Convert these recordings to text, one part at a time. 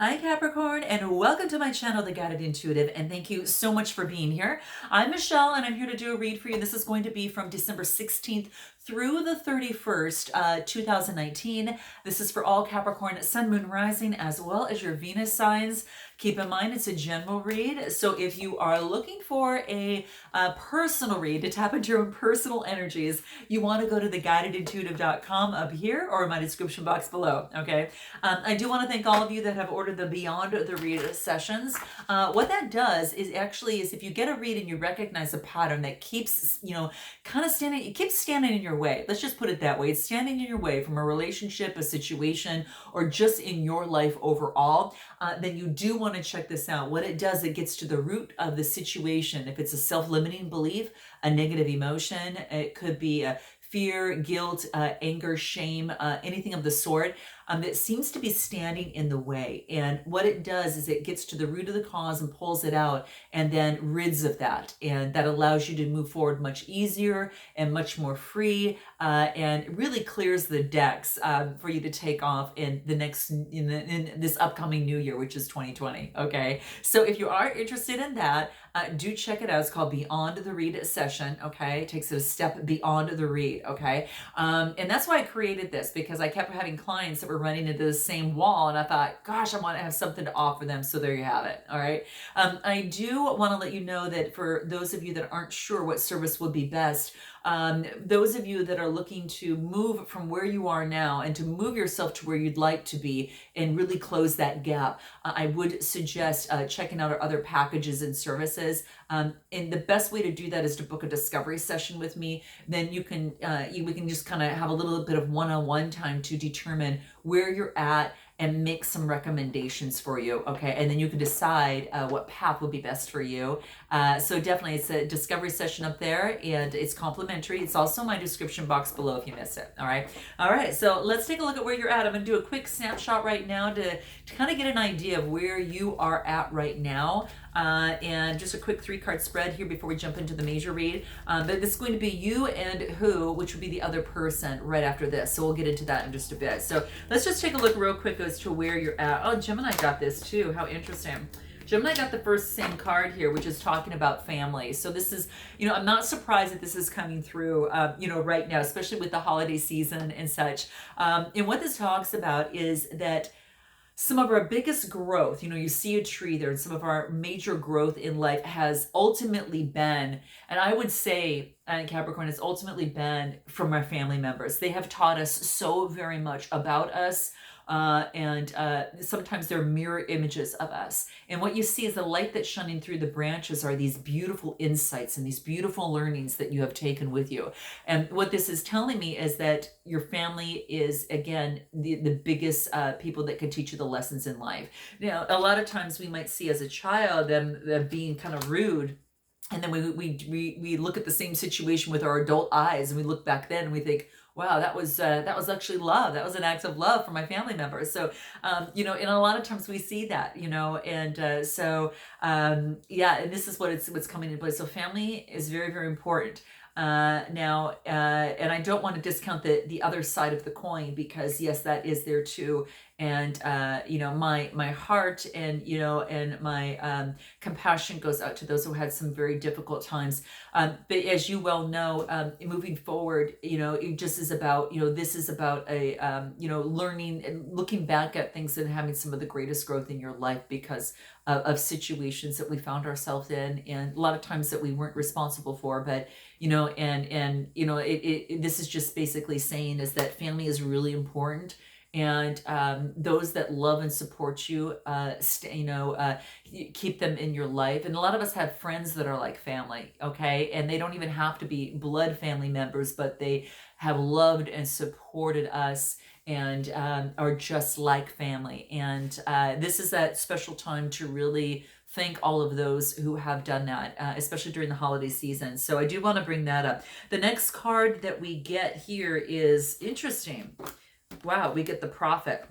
Hi Capricorn, and welcome to my channel, The Guided Intuitive, and thank you so much for being here. I'm Michelle, and I'm here to do a read for you. This is going to be from December 16th through the 31st, 2019. This is for all Capricorn, Sun, Moon, Rising, as well as your Venus signs. Keep in mind, it's a general read, so if you are looking for a personal read to tap into your own personal energies, you want to go to theguidedintuitive.com up here or in my description box below, okay? I do want to thank all of you that have ordered the Beyond the Read sessions. What that does is if you get a read and you recognize a pattern that keeps, kind of standing, it keeps standing in your way. Let's just put it that way. It's standing in your way from a relationship, a situation, or just in your life overall. Then you do want to check this out. What it does, it gets to the root of the situation. If it's a self-limiting belief, a negative emotion, it could be a fear, guilt, anger, shame, anything of the sort that seems to be standing in the way. And what it does is it gets to the root of the cause and pulls it out and then rids of that. And that allows you to move forward much easier and much more free, and really clears the decks for you to take off in this upcoming new year, which is 2020. Okay. So if you are interested in that, do check it out. It's called Beyond the Read session. Okay. It takes it a step beyond the read. Okay. And that's why I created this, because I kept having clients that were running into the same wall, and I thought, gosh, I want to have something to offer them. So there you have it. All right. I do want to let you know that for those of you that aren't sure what service would be best, those of you that are looking to move from where you are now and to move yourself to where you'd like to be and really close that gap, I would suggest checking out our other packages and services. And the best way to do that is to book a discovery session with me. Then we can just kind of have a little bit of one-on-one time to determine where you're at and make some recommendations for you, okay? And then you can decide what path would be best for you. So definitely, it's a discovery session up there, and it's complimentary. It's also in my description box below if you missed it, all right? All right, so let's take a look at where you're at. I'm gonna do a quick snapshot right now to kind of get an idea of where you are at right now. And just a quick 3-card spread here before we jump into the major read. But this is going to be you and who, which would be the other person right after this. So we'll get into that in just a bit. So let's just take a look real quick as to where you're at. Oh, Gemini got this too. How interesting. Gemini got the first same card here, which is talking about family. So this is, I'm not surprised that this is coming through, right now, especially with the holiday season and such. And what this talks about is that some of our biggest growth, you see a tree there, and some of our major growth in life has ultimately been, and I would say, Capricorn, has ultimately been from our family members. They have taught us so very much about us. And sometimes they're mirror images of us. And what you see is the light that's shining through the branches are these beautiful insights and these beautiful learnings that you have taken with you. And what this is telling me is that your family is, again, the biggest people that can teach you the lessons in life. Now, a lot of times we might see as a child them being kind of rude. And then we look at the same situation with our adult eyes, and we look back then and we think, wow, that was actually love. That was an act of love for my family members. So, and a lot of times we see that, and and this is what's coming into play. So family is very, very important. Now, and I don't want to discount the other side of the coin, because yes, that is there too. And, my heart and my compassion goes out to those who had some very difficult times. But as you well know, moving forward, it just is about, this is about learning and looking back at things and having some of the greatest growth in your life because of situations that we found ourselves in, and a lot of times that we weren't responsible for. But this is just basically saying is that family is really important. And those that love and support you, keep them in your life. And a lot of us have friends that are like family, okay? And they don't even have to be blood family members, but they have loved and supported us and are just like family. And this is that special time to really thank all of those who have done that, especially during the holiday season. So I do want to bring that up. The next card that we get here is interesting. Wow, we get the Prophet.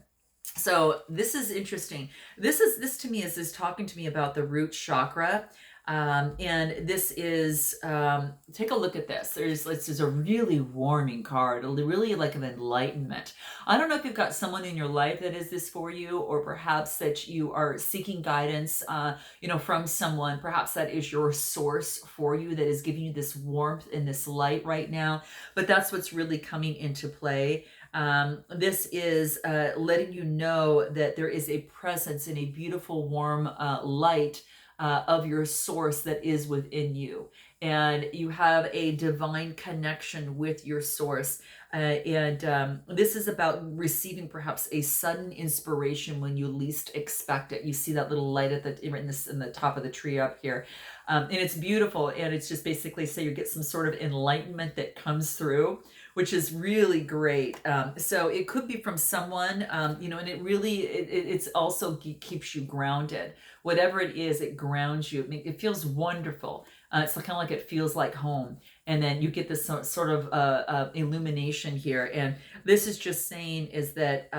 So this is interesting. This to me is talking to me about the root chakra. And this is, take a look at this. This is a really warming card, really like an enlightenment. I don't know if you've got someone in your life that is this for you, or perhaps that you are seeking guidance, from someone. Perhaps that is your source for you that is giving you this warmth and this light right now. But that's what's really coming into play. This is letting you know that there is a presence and a beautiful, warm light of your source that is within you. And you have a divine connection with your source. And this is about receiving perhaps a sudden inspiration when you least expect it. You see that little light at in the top of the tree up here. And it's beautiful. And it's just basically say you get some sort of enlightenment that comes through, which is really great. So it could be from someone, and it's also keeps you grounded. Whatever it is, it grounds you. It feels wonderful. It's kind of like it feels like home. And then you get this sort of illumination here. And this is just saying is that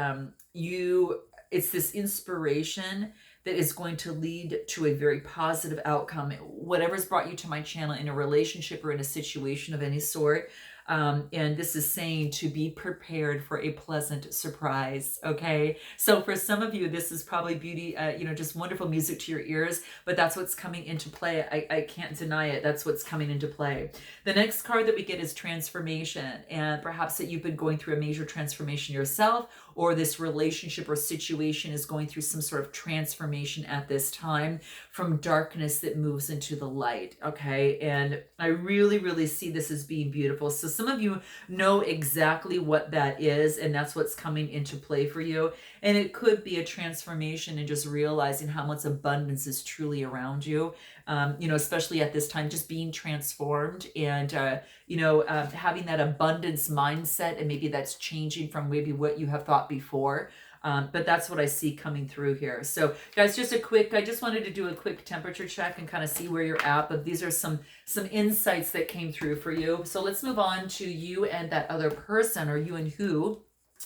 it's this inspiration that is going to lead to a very positive outcome. Whatever's brought you to my channel in a relationship or in a situation of any sort. And this is saying to be prepared for a pleasant surprise. Okay. So for some of you, this is probably beauty, just wonderful music to your ears, but that's what's coming into play. I can't deny it. That's what's coming into play. The next card that we get is transformation. And perhaps that you've been going through a major transformation yourself, or this relationship or situation is going through some sort of transformation at this time from darkness that moves into the light. Okay. And I really, really see this as being beautiful. So some of you know exactly what that is, and that's what's coming into play for you. And it could be a transformation and just realizing how much abundance is truly around you, especially at this time, just being transformed and, having that abundance mindset. And maybe that's changing from maybe what you have thought before. But that's what I see coming through here. So guys, I just wanted to do a quick temperature check and kind of see where you're at. But these are some insights that came through for you. So let's move on to you and that other person, or you and who.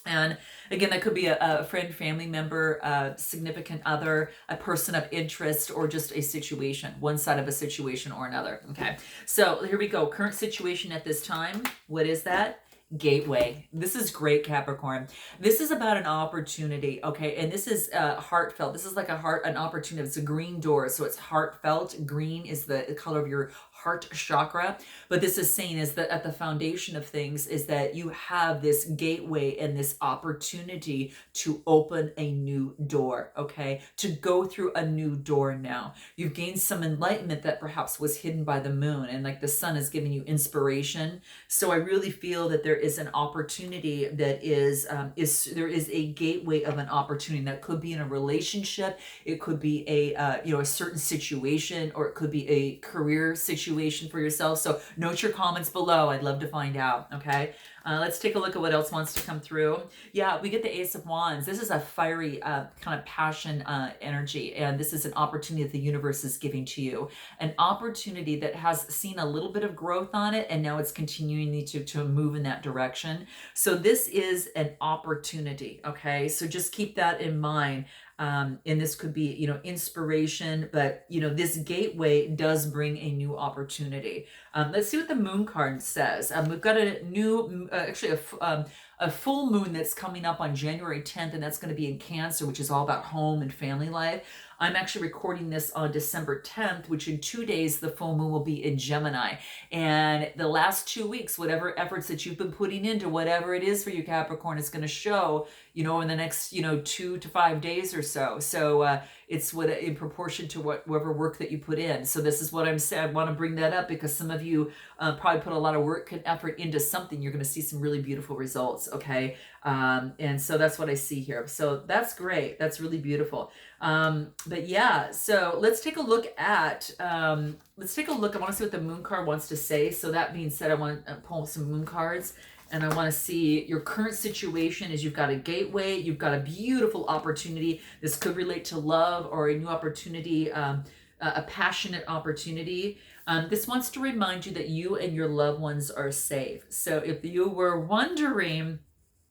And again, that could be a friend, family member, a significant other, a person of interest, or just a situation, one side of a situation or another. Okay, so here we go. Current situation at this time. What is that? Gateway. This is great, Capricorn. This is about an opportunity, okay? And this is heartfelt. This is like an opportunity. It's a green door, so it's heartfelt. Green is the color of your heart chakra. But this is saying is that at the foundation of things is that you have this gateway and this opportunity to open a new door, okay? To go through a new door now. You've gained some enlightenment that perhaps was hidden by the moon, and like the sun is giving you inspiration. So I really feel that there is an opportunity that there is a gateway of an opportunity that could be in a relationship. It could be a certain situation, or it could be a career situation for yourself. So note your comments below. I'd love to find out. Okay. Let's take a look at what else wants to come through. Yeah, we get the Ace of Wands. This is a fiery kind of passion energy. And this is an opportunity that the universe is giving to you. An opportunity that has seen a little bit of growth on it, and now it's continuing to move in that direction. So this is an opportunity. Okay. So just keep that in mind. And this could be, inspiration, but, this gateway does bring a new opportunity. Let's see what the moon card says. We've got a new, a full moon that's coming up on January 10th, and that's going to be in Cancer, which is all about home and family life. I'm actually recording this on December 10th, which in 2 days, the full moon will be in Gemini. And the last 2 weeks, whatever efforts that you've been putting into whatever it is for you, Capricorn, is going to show, in the next, 2 to 5 days or so. So it's in proportion to whatever work that you put in. So this is what I'm saying. I want to bring that up because some of you probably put a lot of work and effort into something. You're going to see some really beautiful results. Okay. And so that's what I see here. So that's great. That's really beautiful. But yeah, so let's take a look at, I want to see what the moon card wants to say. So that being said, I want to pull some moon cards. And I want to see your current situation is you've got a gateway, you've got a beautiful opportunity. This could relate to love or a new opportunity, a passionate opportunity. This wants to remind you that you and your loved ones are safe. So if you were wondering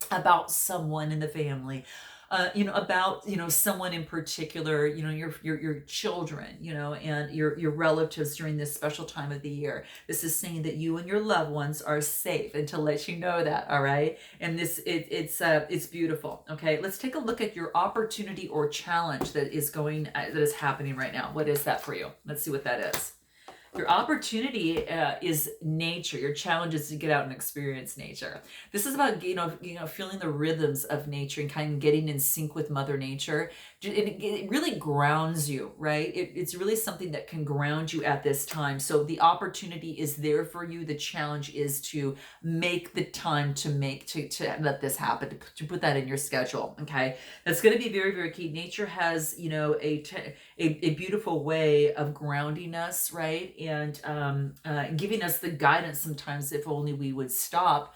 about someone in the family, about, someone in particular, your children, and your relatives during this special time of the year. This is saying that you and your loved ones are safe, and to let you know that, all right? And it's beautiful. Okay, let's take a look at your opportunity or challenge that is happening right now. What is that for you? Let's see what that is. Your opportunity is nature. Your challenge is to get out and experience nature. This is about feeling the rhythms of nature and kind of getting in sync with Mother Nature. It really grounds you, right? It's really something that can ground you at this time. So the opportunity is there for you. The challenge is to make the time to let this happen, to put that in your schedule. Okay, that's going to be very, very key. Nature has a beautiful way of grounding us, right? And giving us the guidance sometimes, if only we would stop,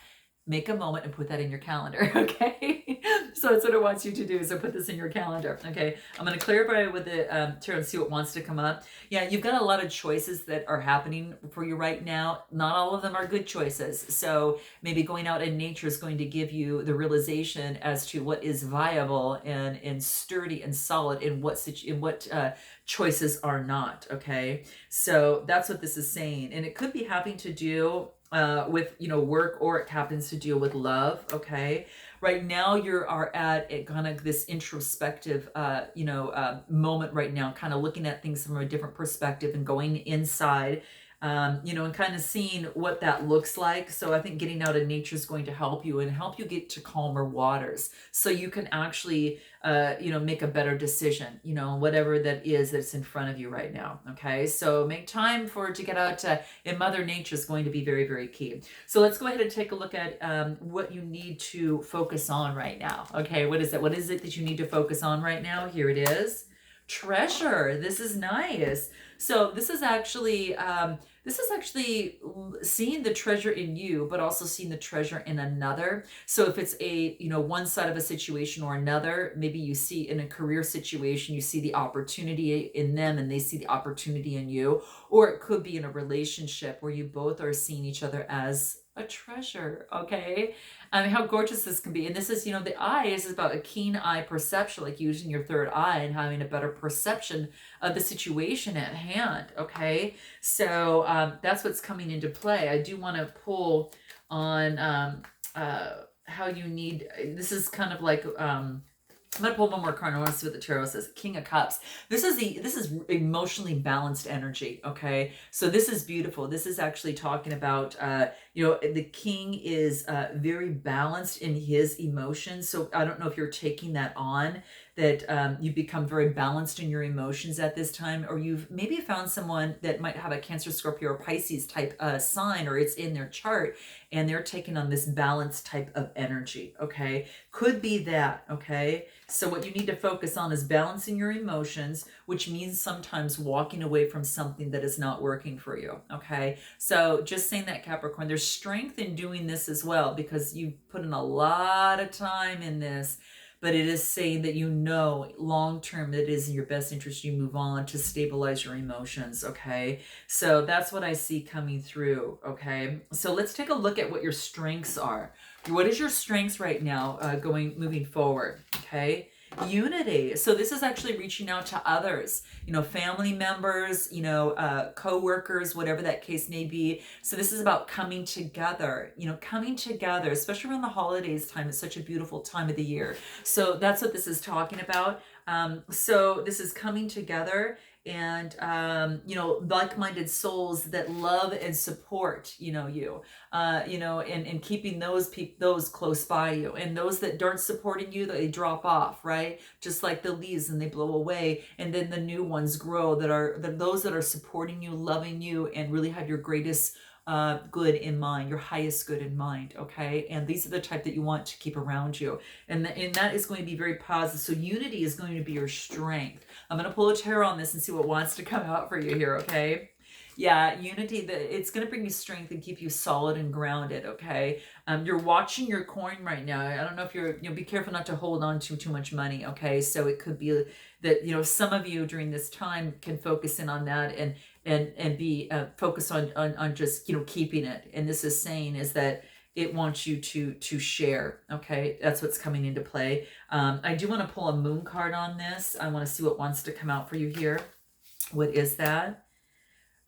make a moment and put that in your calendar. Okay, so that's what it wants you to do. So put this in your calendar. Okay, I'm going to clarify with the tarot and see what wants to come up. Yeah, you've got a lot of choices that are happening for you right now. Not all of them are good choices. So maybe going out in nature is going to give you the realization as to what is viable and sturdy and solid, in what choices are not. Okay, so that's what this is saying, and it could be having to do with work, or it happens to deal with love. Okay, right now you are at kind of this introspective moment right now, kind of looking at things from a different perspective and going inside, and kind of seeing what that looks like. So I think getting out in nature is going to help you get to calmer waters, so you can actually make a better decision, whatever that is that's in front of you right now. Okay, so make time to get out in Mother Nature is going to be very, very key. So let's go ahead and take a look at what you need to focus on right now. Okay, what is it? What is it that you need to focus on right now? Here it is. Treasure. This is nice. So this is actually seeing the treasure in you, but also seeing the treasure in another. So if it's one side of a situation or another, maybe you see in a career situation, you see the opportunity in them and they see the opportunity in you, or it could be in a relationship where you both are seeing each other as a treasure. Okay, how gorgeous this can be. And this is, the eye is about a keen eye perception, like using your third eye and having a better perception of the situation at hand. Okay, so that's what's coming into play. I do want to pull on how you need. This is kind of like I'm gonna pull one more card. I want to see what the tarot says. King of Cups. This is emotionally balanced energy. Okay, so this is beautiful. This is actually talking about the king is very balanced in his emotions. So I don't know if you're taking that on, that you become very balanced in your emotions at this time, or you've maybe found someone that might have a Cancer, Scorpio, or Pisces type sign, or it's in their chart, and they're taking on this balanced type of energy. Okay, could be that. Okay, so what you need to focus on is balancing your emotions, which means sometimes walking away from something that is not working for you. Okay, so just saying that, Capricorn, there's strength in doing this as well, because you put in a lot of time in this. But it is saying that long term that it is in your best interest you move on to stabilize your emotions. Okay, so that's what I see coming through. Okay, so let's take a look at what your strengths are. What is your strengths right now moving forward? Okay, unity. So this is actually reaching out to others, family members, co-workers, whatever that case may be. So this is about coming together, especially around the holidays time. It's such a beautiful time of the year. So that's what this is talking about. So this is coming together, and like-minded souls that love and support and keeping those close by you, and those that aren't supporting you, they drop off, right? Just like the leaves, and they blow away, and then the new ones grow, those that are supporting you, loving you, and really have your greatest good in mind, your highest good in mind. Okay, and these are the type that you want to keep around you, and that is going to be very positive. So unity is going to be your strength. I'm going to pull a tarot on this and see what wants to come out for you here. Okay, yeah, unity, it's going to bring you strength and keep you solid and grounded. Okay, you're watching your coin right now. I don't know if be careful not to hold on to too much money. Okay, so it could be that some of you during this time can focus in on that and be focused on just keeping it. And this is saying is that it wants you to share. Okay, that's what's coming into play. I do want to pull a moon card on this. I want to see what wants to come out for you here. What is that?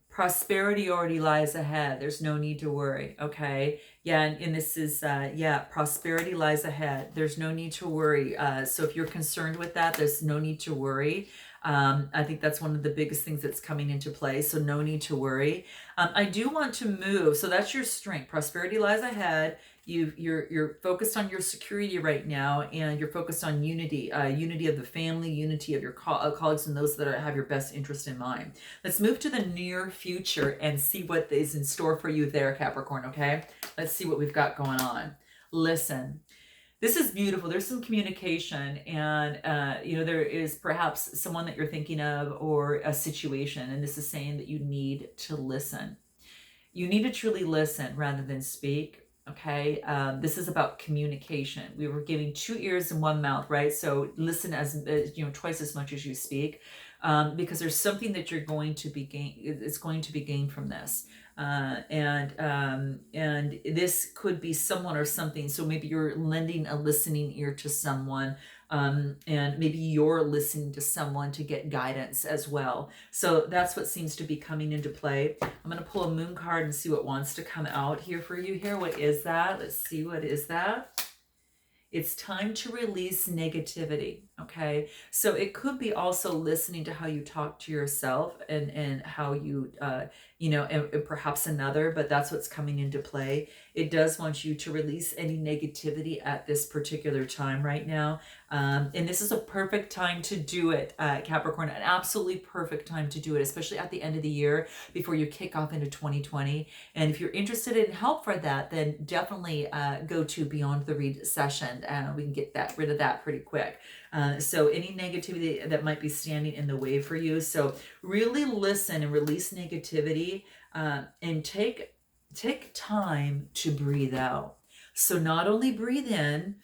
Prosperity already lies ahead. There's no need to worry. Okay. Yeah. And this is, yeah, prosperity lies ahead. There's no need to worry. So if you're concerned with that, there's no need to worry. I think that's one of the biggest things that's coming into play. So no need to worry. I do want to move. So that's your strength. Prosperity lies ahead. You're focused on your security right now, and you're focused on unity, unity of the family, unity of your colleagues and those that have your best interest in mind. Let's move to the near future and see what is in store for you there, Capricorn. Okay, let's see what we've got going on. Listen. This is beautiful. There's some communication, and there is perhaps someone that you're thinking of or a situation, and this is saying that you need to listen. You need to truly listen rather than speak. Okay, this is about communication. We were giving 2 ears and 1 mouth, right? So listen as twice as much as you speak, because there's something that you're going to be gain. It's going to be gained from this. And this could be someone or something. So maybe you're lending a listening ear to someone, and maybe you're listening to someone to get guidance as well. So that's what seems to be coming into play. I'm going to pull a moon card and see what wants to come out here for you here. What is that? Let's see. What is that? It's time to release negativity. Okay. So it could be also listening to how you talk to yourself and how you, and perhaps another, but that's what's coming into play. It does want you to release any negativity at this particular time right now. And this is a perfect time to do it, Capricorn, an absolutely perfect time to do it, especially at the end of the year before you kick off into 2020. And if you're interested in help for that, then definitely go to Beyond the Read session. We can get rid of that pretty quick. So any negativity that might be standing in the way for you. So really listen and release negativity, and take time to breathe out. So not only breathe in,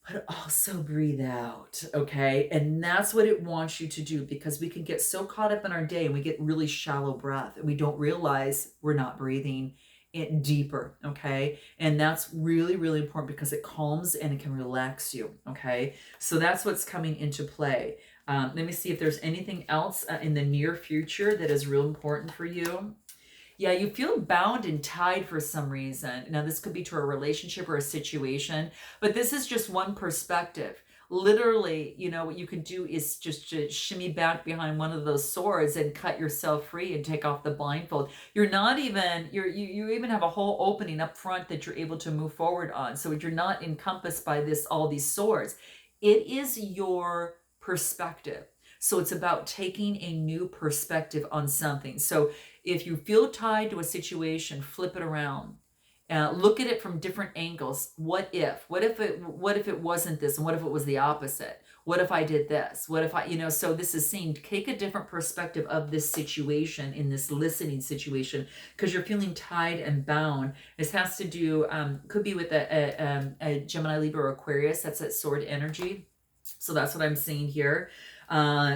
but also breathe out. Okay. And that's what it wants you to do, because we can get so caught up in our day and we get really shallow breath and we don't realize we're not breathing it deeper. Okay. And that's really, really important because it calms and it can relax you. Okay. So that's what's coming into play. Let me see if there's anything else in the near future that is real important for you. Yeah, you feel bound and tied for some reason. Now, this could be to a relationship or a situation, but this is just one perspective. Literally, what you could do is just to shimmy back behind one of those swords and cut yourself free and take off the blindfold. You even have a whole opening up front that you're able to move forward on. So you're not encompassed by all these swords. It is your perspective. So it's about taking a new perspective on something. So if you feel tied to a situation, flip it around. Look at it from different angles. What if it wasn't this? And what if it was the opposite? What if I did this? What if so this is saying take a different perspective of this situation, in this listening situation, because you're feeling tied and bound. This has to do, could be with a Gemini, Libra, or Aquarius. That's that sword energy. So that's what I'm seeing here.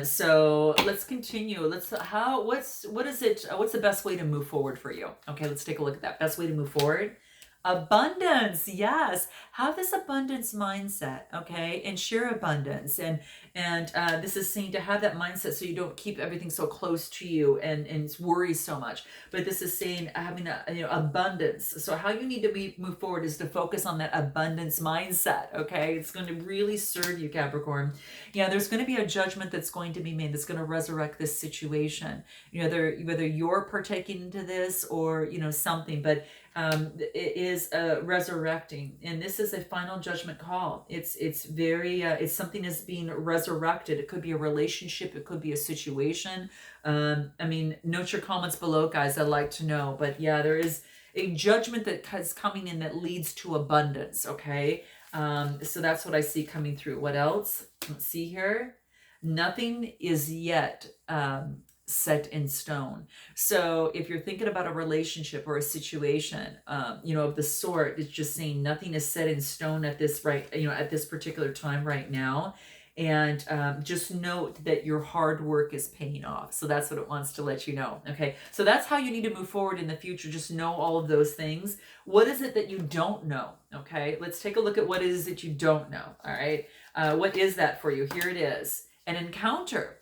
So let's continue. What's the best way to move forward for you? Okay, let's take a look at that. Best way to move forward. Abundance. Yes. Have this abundance mindset. Okay. And share abundance. And this is saying to have that mindset so you don't keep everything so close to you and worry so much. But this is saying having abundance. So how you need to move forward is to focus on that abundance mindset. Okay. It's going to really serve you, Capricorn. Yeah. There's going to be a judgment that's going to be made that's going to resurrect this situation. Whether you're partaking into this or, something, but it is resurrecting, and this is a final judgment call. It's very it's something is being resurrected. It could be a relationship, it could be a situation. Note your comments below, guys. I'd like to know. But yeah, there is a judgment that is coming in that leads to abundance. Okay, so that's what I see coming through. What else? Let's see here. Nothing is yet set in stone. So if you're thinking about a relationship or a situation, of the sort, it's just saying nothing is set in stone at this at this particular time right now. And just note that your hard work is paying off. So that's what it wants to let you know. Okay, so that's how you need to move forward in the future. Just know all of those things. What is it that you don't know? Okay, let's take a look at what it is that you don't know. All right, what is that for you? Here it is: an encounter.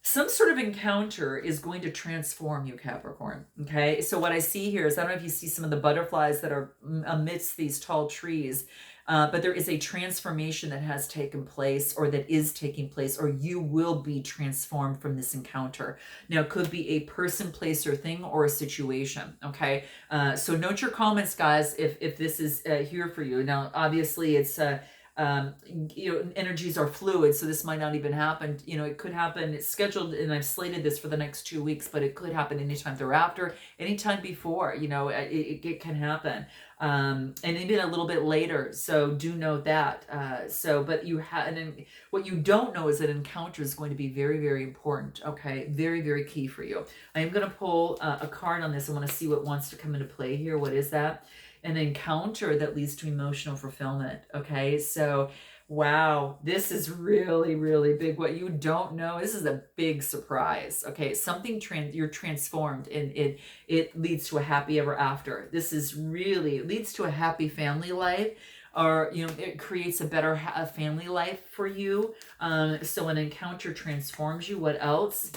Some sort of encounter is going to transform you, Capricorn. Okay, so what I see here is, I don't know if you see some of the butterflies that are amidst these tall trees, but there is a transformation that has taken place, or that is taking place, or you will be transformed from this encounter. Now, it could be a person, place, or thing, or a situation. Okay, so note your comments, guys, if this is here for you. Now, obviously, it's energies are fluid, so this might not even happen. It could happen, it's scheduled, and I've slated this for the next 2 weeks, but it could happen anytime thereafter, anytime before. It can happen, and even a little bit later. So do note that. But you have, and then what you don't know is that encounter is going to be very, very important. Okay, very, very key for you. I am going to pull a card on this. I want to see what wants to come into play here. What is that? An encounter that leads to emotional fulfillment. Okay, so wow, this is really, really big. What you don't know, this is a big surprise. Okay, something you're transformed, and it leads to a happy ever after. This is really, it leads to a happy family life, or it creates a better family life for you. So an encounter transforms you. What else?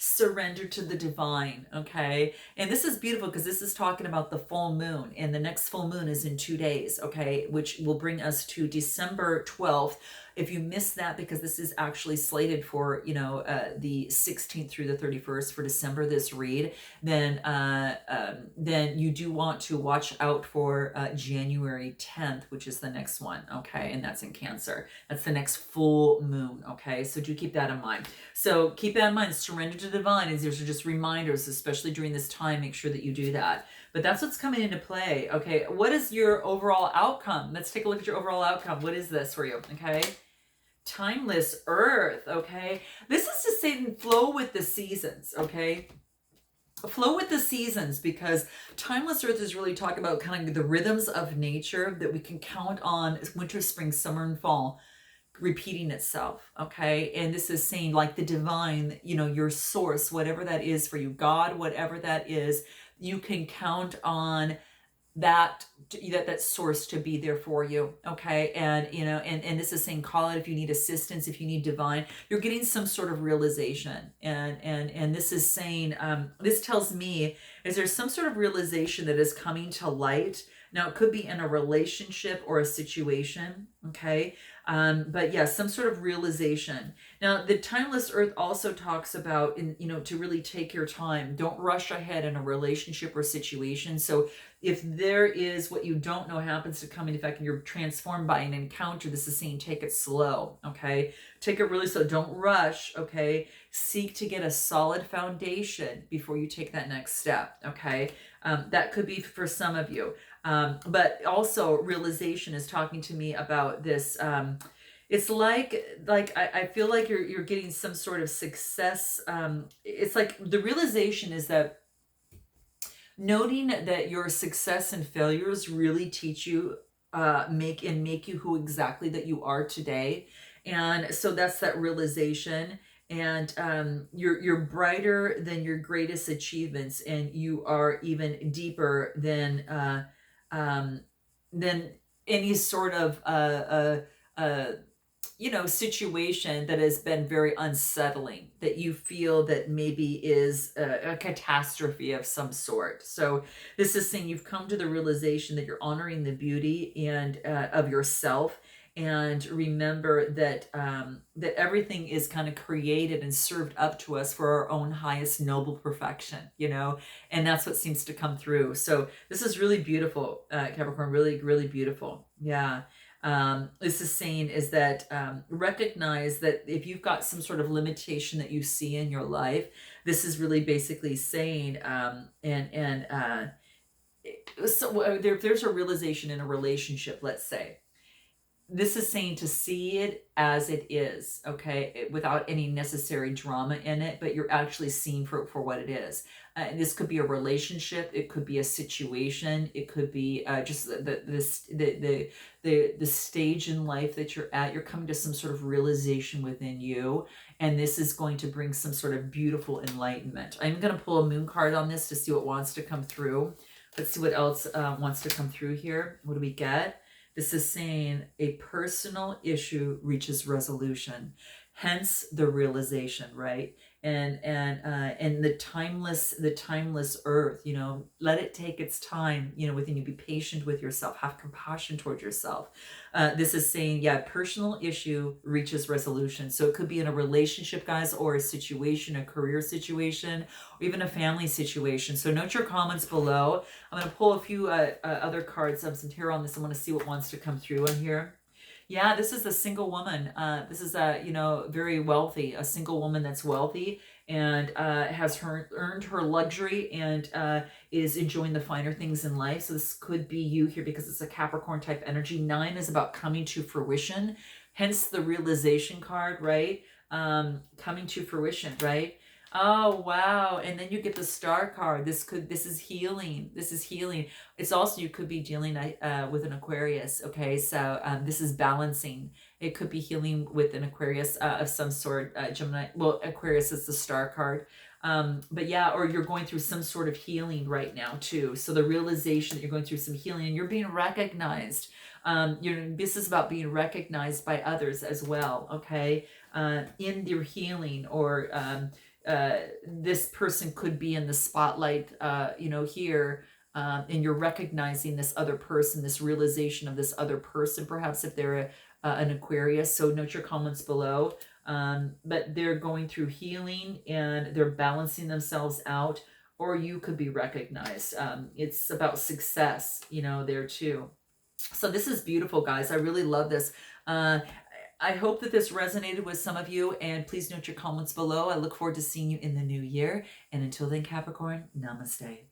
Surrender to the divine. Okay, and this is beautiful because this is talking about the full moon, and the next full moon is in 2 days. Okay, which will bring us to December 12th. If you missed that, because this is actually slated for the 16th through the 31st for December, this read, then you do want to watch out for January 10th, which is the next one. Okay, and that's in Cancer. That's the next full moon. Okay, so do keep that in mind. So keep that in mind. Surrender to the divine, and these are just reminders, especially during this time. Make sure that you do that. But that's what's coming into play. Okay, what is your overall outcome? Let's take a look at your overall outcome. What is this for you? Okay, timeless earth. Okay, this is just saying flow with the seasons. Okay, flow with the seasons, because timeless earth is really talking about kind of the rhythms of nature that we can count on: winter, spring, summer, and fall repeating itself. Okay, and this is saying, like, the divine, your source, whatever that is for you, God, whatever that is, you can count on that source to be there for you. Okay, and and this is saying, call it if you need assistance, if you need divine. You're getting some sort of realization, and this is saying, this tells me is there's some sort of realization that is coming to light. Now, it could be in a relationship or a situation. Okay, but yeah, some sort of realization. Now, the timeless earth also talks about, to really take your time. Don't rush ahead in a relationship or situation. So if there is what you don't know happens to come into effect and you're transformed by an encounter, this is saying take it slow. Okay, take it really slow. Don't rush. Okay, seek to get a solid foundation before you take that next step. Okay, that could be for some of you. But also, realization is talking to me about this. It's like I feel like you're getting some sort of success. It's like the realization is that noting that your success and failures really teach you, make you who exactly that you are today. And so that's that realization. And you're brighter than your greatest achievements, and you are even deeper than any sort of situation that has been very unsettling, that you feel that maybe is a catastrophe of some sort. So this is saying you've come to the realization that you're honoring the beauty and of yourself, and remember that that everything is kind of created and served up to us for our own highest noble perfection, and that's what seems to come through. So this is really beautiful, Capricorn, really, really beautiful. Yeah. This is saying is that recognize that if you've got some sort of limitation that you see in your life, this is really basically saying, so there's a realization in a relationship, let's say, this is saying to see it as it is, okay, without any necessary drama in it, but you're actually seeing for what it is. And this could be a relationship, it could be a situation, it could be just the stage in life that you're at. You're coming to some sort of realization within you, and this is going to bring some sort of beautiful enlightenment. I'm going to pull a moon card on this to see what wants to come through. Let's see what else wants to come through here. What do we get? This is saying a personal issue reaches resolution, hence the realization, right? And the timeless earth, you know, let it take its time, you know, within you. Be patient with yourself, have compassion toward yourself. This is saying, yeah, personal issue reaches resolution. So it could be in a relationship, guys, or a situation, a career situation, or even a family situation. So note your comments below. I'm going to pull a few other cards, some tarot on this. I want to see what wants to come through on here. Yeah, this is a single woman. This is a, you know, very wealthy, a single woman that's wealthy and has earned her luxury and is enjoying the finer things in life. So this could be you here because it's a Capricorn type energy. 9 is about coming to fruition, hence the realization card, right? Coming to fruition, right? Oh, wow. And then you get the star card. This is healing. This is healing. It's also, you could be dealing with an Aquarius. Okay. So this is balancing. It could be healing with an Aquarius of some sort. Gemini. Well, Aquarius is the star card. But yeah, or you're going through some sort of healing right now too. So the realization that you're going through some healing and you're being recognized. This is about being recognized by others as well. Okay. In your healing, or this person could be in the spotlight, you know, here, and you're recognizing this other person, this realization of this other person, perhaps if they're an Aquarius. So note your comments below. But they're going through healing and they're balancing themselves out, or you could be recognized. It's about success, you know, there too. So this is beautiful, guys. I really love this. I hope that this resonated with some of you, and please note your comments below. I look forward to seeing you in the new year. And until then, Capricorn, namaste.